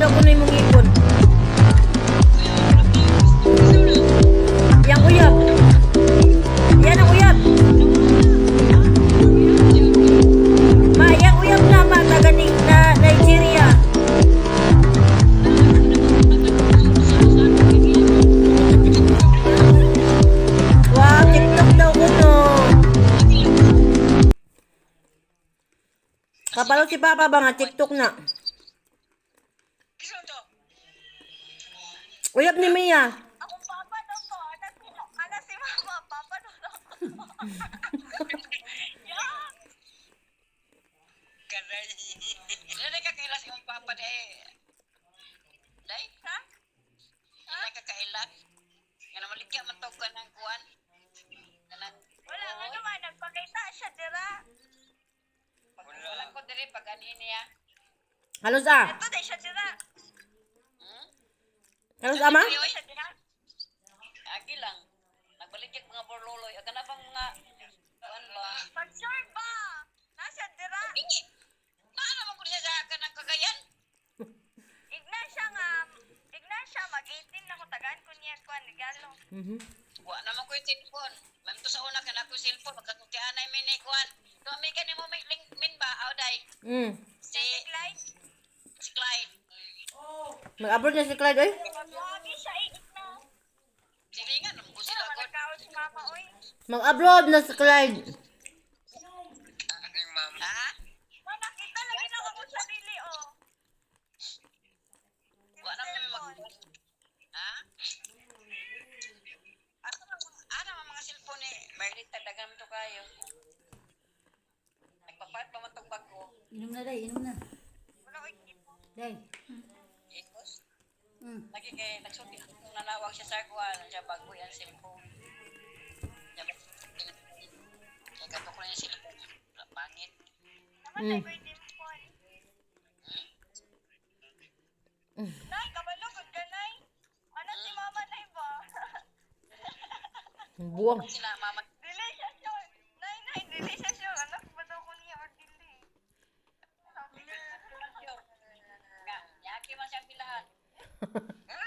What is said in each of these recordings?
daw ko na yung mong ipon. Yang uyab. Yan ang uyab. Ma, yang uyab na ma, taganing na Nigeria. Wow, TikTok daw ko no. Kapalo si Papa ba nga TikTok na? Uyab ni Mia. Ako papa daw ko. Ana si mama. Papa daw ako. Yeah. Karay. Dili ka kailas yung papa de. Day? Ha? Dili ka kailas. Nga maligya man to ka ng kuwan. Kanang Wala nga naman. Nagpakita siya dira. wala ko diri pag ani niya. Halos ah. Ito din siya dira. Halos ama? Ito siya dira. Agi lang. Nagbaligya mga borloloy. Aga na bang mga kuwan ba? Pag-sure ba? Nasa dira. Dingi. Naano man ko siya sa kanang kagayan? Igna siya. Mag-18 na ko tagaan ko niya kuan regalo. Wa naman ko yung cellphone. Ma'am to sa una ka na ko cellphone. Magkakutianay minay kuwan. Tuami ka ni mo may link min ba? Auday. Si Glide. si Clyde. Mag-abroad na si Clyde, oy. Lagi siya igna. Sige nga, naman ko sila Wala ko. nagkaon si mama oy. Mag-abroad na si Clyde. Ha? Ma, nakita lagi na ako sa sarili oh. Wa na may mag... Ha? Ano ang mga cellphone ni Merlit talagang to kayo. Nagpapalit pa man tong bago. Inom na, day. Inom na. Wala ko ikipo. Day. Ikos. Mm. Lagi kay nagsuti kung nanawag siya sa kuwan siya bago yan cellphone. Kaya gato ko na yung cellphone. Pangit. Namatay ko yung dimple. Nay, kabalo, good ka, Nay. Ano si mama, Nay ba? Buwang. Sila mama. Dili siya siya. Nay, dili siya siya. Anak ba daw ko niya or dili? Nga, yaki man siyang pilahan. Ano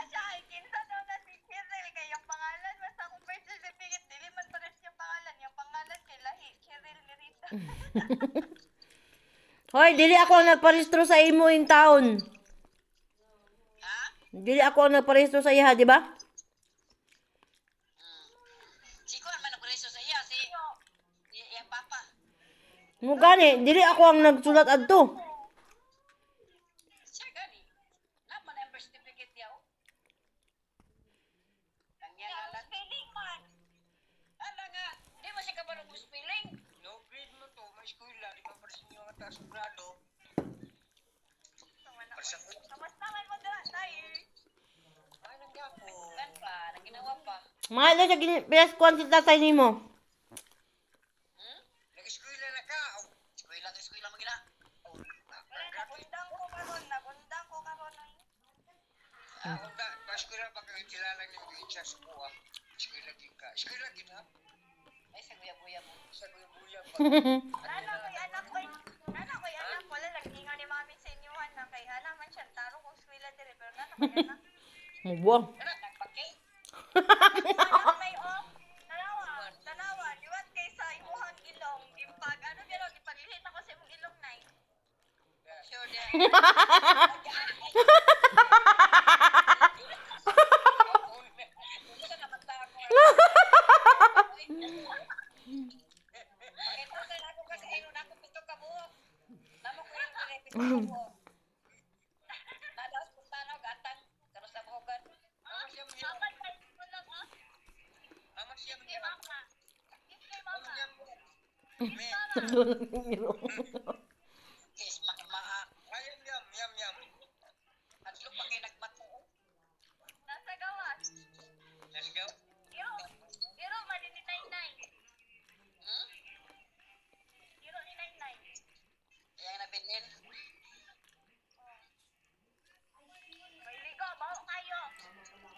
siya? Ay, kinsa daw na si Cheryl. Kaya yung pangalan, basta kung birth certificate, dili man pares yung pangalan. Yung pangalan kay Lahi, Cheryl Merita. Hoy, dili ako ang nagparehistro sa imo in town. Ha? Dili ako ang nagparehistro sa iha, di ba? Si Kuan man nagreso sa iya, si iyang papa. Mo gani, dili ako ang nagsulat adto. Siya gani. Naman ang birth certificate yaw. Ang yan alam. Spelling man. Ala nga, di ba siya kabarong mo spelling? No, grade mo to, may eskwela, di ba para sa inyo nga taas ng grado? Kamusta man mo doon, Tay? Ay, nangyapo. Kan pa, nang ginawa pa. Mahal na siya pinaskuhan si tatay nimo. Nag-eskwela na ka. Eskwela magina. Wala, nabundang ko karon. Ay. Unta, pa-eskwela ba kayo kilala niyo yung sa sukuha? Eskwela din ka. Eskwela din ha? Ay, sa guya-guya mo. Sa buya ba? Nana ko'y anak ko'y anak. Wala, nagtingaw ni mami sa inyuhan na kay anak man siya. Taro kong skwela dire. Pero nana ko'y anak. Mo buwang. Ano, nagpake? Anak may o. Tanawa. Liwat kay sa imuhang ilong. Impag, ano gano'n, ipaglihit ako sa imong ilong, Nay. Sure dia. Isa naman ta ako. Ito sa ako kasi ayun ako pito ka buhok. Namo ko yung dire pito ka buhok. Nadaos ko tanog atang karon sa buhogan. Dapat may mo lang, o. Ama siya mo Kay mama. Kay mama. Yes, ma. Ayam, yam. Atlo pa kay nagmato. Nasa gawas. Let's go. Iro, mali ni Nay. Hmm? Iro ni Nay. Yang nabilin. May ligo, baho kayo.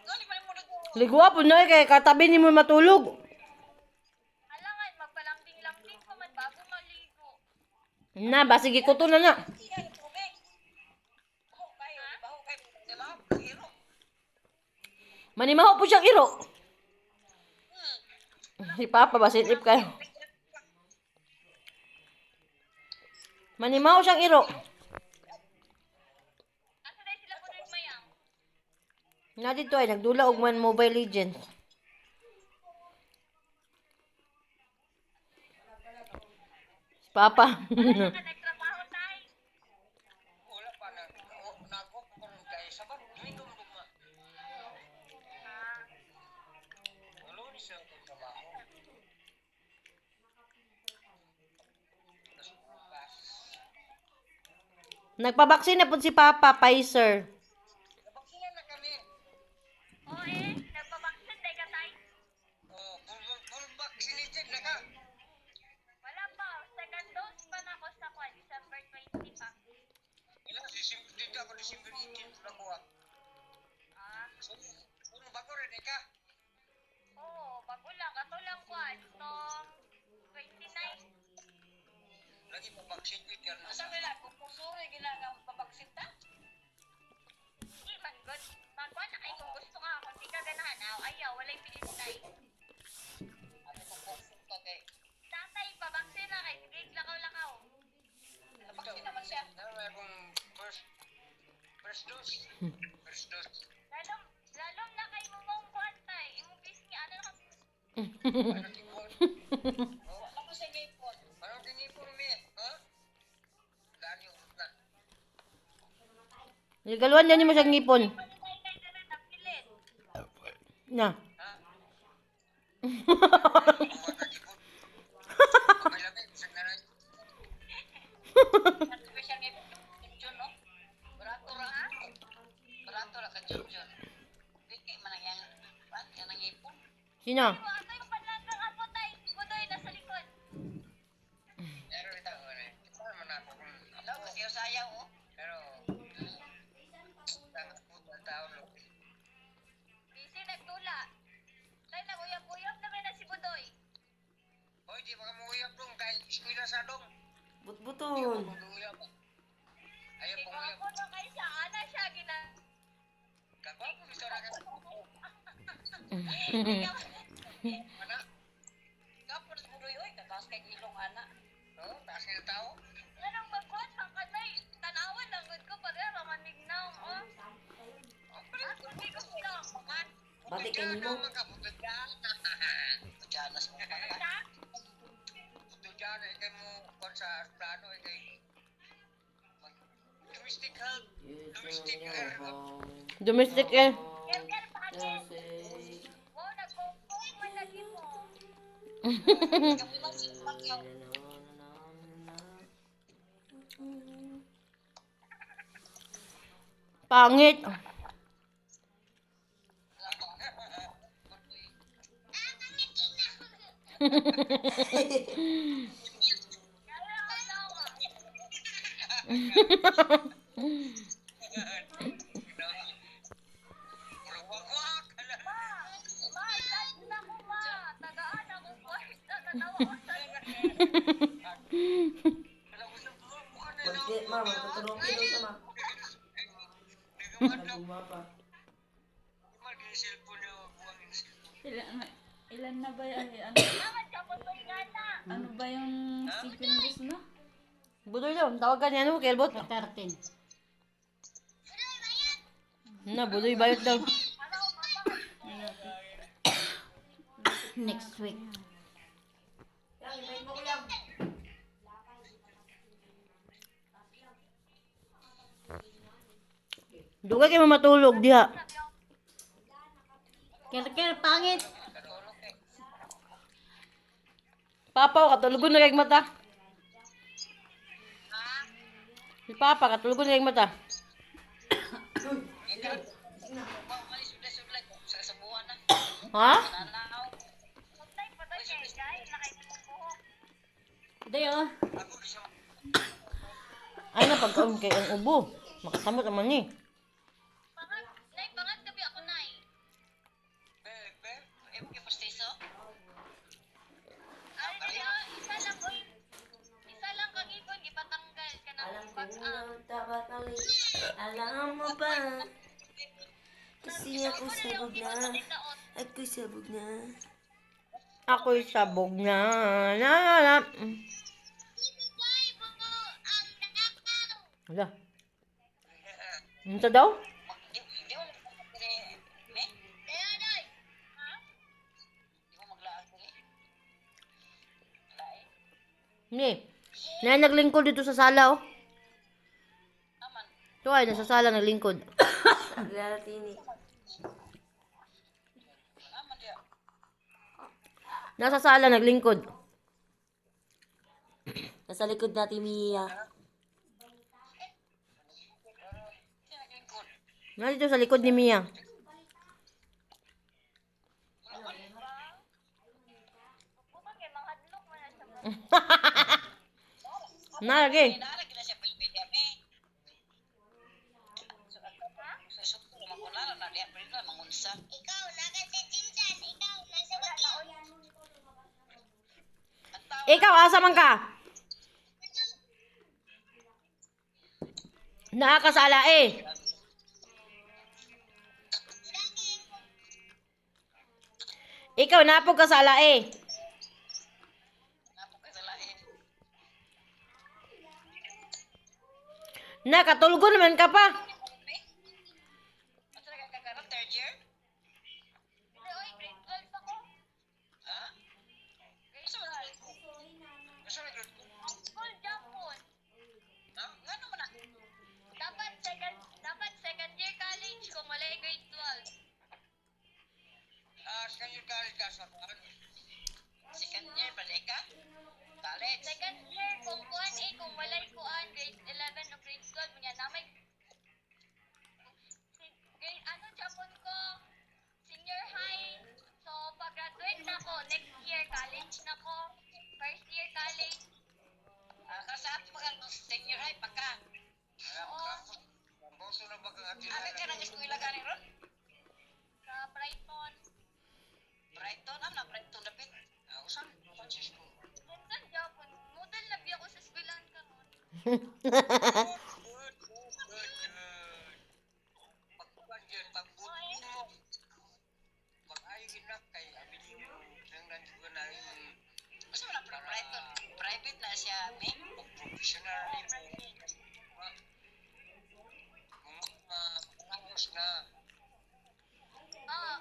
Gani pa mo nag Ligwa po na kay katabi nimo matulog. Alangan, magpalambing-lambing pa man bago maligo. Na, basig ikuto na na. Iya tubig. Manimaho po siyang iro. Si Papa ba silip kayo? Manimaho siyang iro. Asa na sila po rin mayang? Na dito ay nagdula og man Mobile Legends. Si Papa. Ka nagtrabaho tayo. Wala pa na. Nako kung kay sabat. Dito mo ma. Wala ni siya kung trabaho. Tapos bukas. Nagpabaksin na po si Papa, Pfizer. Nabaksina na kami. Oo nagpabaksin tayo ka tayo. Oh, full vaccinated na ka. Wala pa, second dose pa na ako sa kwan, December 20 pa. Ilang dito ako December 18 na kuha. So, kung bago rin ka. Oo, bago lang, kato lang kwan, to 29. Lagi pa vaccinated ka na. Asa nila kung pusuri ginagawa pabaksin ta? Di man good. Magkwan na kayo kung gusto ka, kung di ka ganahan, ayaw, walay pilit tayo. Ano kung baksin ka kay Tatay, pabaksin na kay, sige, lakaw-lakaw. nabaksin naman siya. Ano may akong first dose. First dose. Lalom na kayo mong kwan tayo, imong bisni, ano na kami. Ano tingkol? Wala ko siya ngipon. Ano tingipon mi? Ha? Dani na. Nilgaluan din mo siyang ngipon. Tayo na rin, napilit. Na. Ha? Mga kagipon. Pagkalabi, isang nanay. Ano siya ngipon? Junjun, no? Barato ra. Barato ra ka Junjun. Diki man ang yang ngipon. Sino? Ato yung panlagang apo tayo, budoy nasa likod. Pero ito, ito naman ako kung Daw kasi sayaw, oh. pero takot po ang tao lo. Busy nagtula. Tayo nag-uyab-uyab naman na si budoy. Hoy, di ba ka muyap dong kay eskwela sa dong? Butbutol. Pag-uyap. Ayaw Kaya pang uyap. ako na kayo siya, ana siya, Kagwapo ni Sora ka. Ana? Kapon sa budoy, oy. Kataas kay ilong, ana. Oh, taas ng tao. Anong magkwan, kanay, tanawan lang good ko, pareha manignaw, oh. Hindi ko sila, man. Bati kayo mo. Janas mo pa ka. Sa? Diyan ay kay mo kon sa plano ay kay domestic help. Domestic help. Domestic eh. Ker, bakit? Wow, nagpupong man lagi mo. Kami lang si Pacquiao. Pangit. Kaya ako tawa. Wag-wag ala. Ma, saan na ko, ma? Tagaan ako, kwarta, tatawa ko sa Ala ko sa buwan mo ka na. Bakit mama, tutulong kilo sama. Mag-cellphone niyo, buwang yung cellphone. Ilan na ba yan? Naman siya po ito gana. Ano ba yung sipin gusto mo? Budoy daw, tawagan niya ano, kelbot. 13. Na, budoy bayot daw. Next week. Dugay kayo matulog diha. Ker, pangit. Papa, katulugon na kayong mata. Si Papa, katulugon na kayong mata. Sudlay-sudlay ko sa buwan na. Ha? Nanaw. Putay, patay kay guys, nakaitong buhok. Dayo. Ay na, pagkaon kay ang ubo. Makasamot naman ni. Pangat gabi ako, nay. Bebe. Yung postiso. Ay, dili, oh, isa lang, oy. Isa lang kang ipon, ipatanggal ka na. Alam mo ba? Kasi ako sabog na. Ako sabog na. Ako'y sabog na. Na, na, na. Wala. Ano to daw? Di mo maglaag diri, me? Ha? Di mo maglaag diri? Lain. Ni. Na naglingkod dito sa sala, oh. Aman. Ito ay, nasa sala naglingkod. Latini. Aman dia. Nasa sala naglingkod. Nasa likod natin, Mia. Siya naglingkod. Nandito sa likod ni Mia. Bukan kay manghadlok man na siya. Nalagi. Nalagi na siya pilipili me. Sa suko naman ko na diya pa rin mangunsa. Ikaw, naga si Jinjan. Ikaw, nasa bakit? Ang tao, Ikaw, asa man ka? Nakakasala eh. Ikaw, napog ka sala eh. napakasalain. Nakatulgo naman ka pa. Asa ka kagaran third year? Oy, grade 12 ako. Ha? Asa man grade ko? Asa man grade ko? School Japon. Ha? Ngano man na? Dapat second year college kung wala grade 12. Second college ka sa kuan. Second year balik ka? College. Second year kung kuan kung walay kuan grade 11 o grade 12 niya na may grade ano Japon ko senior high. So pag-graduate na ko next year college na ko. First year college. Kasaat mo kang senior high pa ka. Boso na ba kang Aga atilalan? ka ng eskwela gani ron? Sa Brighton. Brighton, na Brighton dapit. Usan? Francisco. Minsan Japon. Model na biya ko sa eskwelahan karon. Good. Pagkuhan dyan, pagbutin mo. Pag-ayo ginak kay abilin mo. Nang nandiyo na yung Usan man ang Brighton? Private na siya, me? professional pangangos na Ah,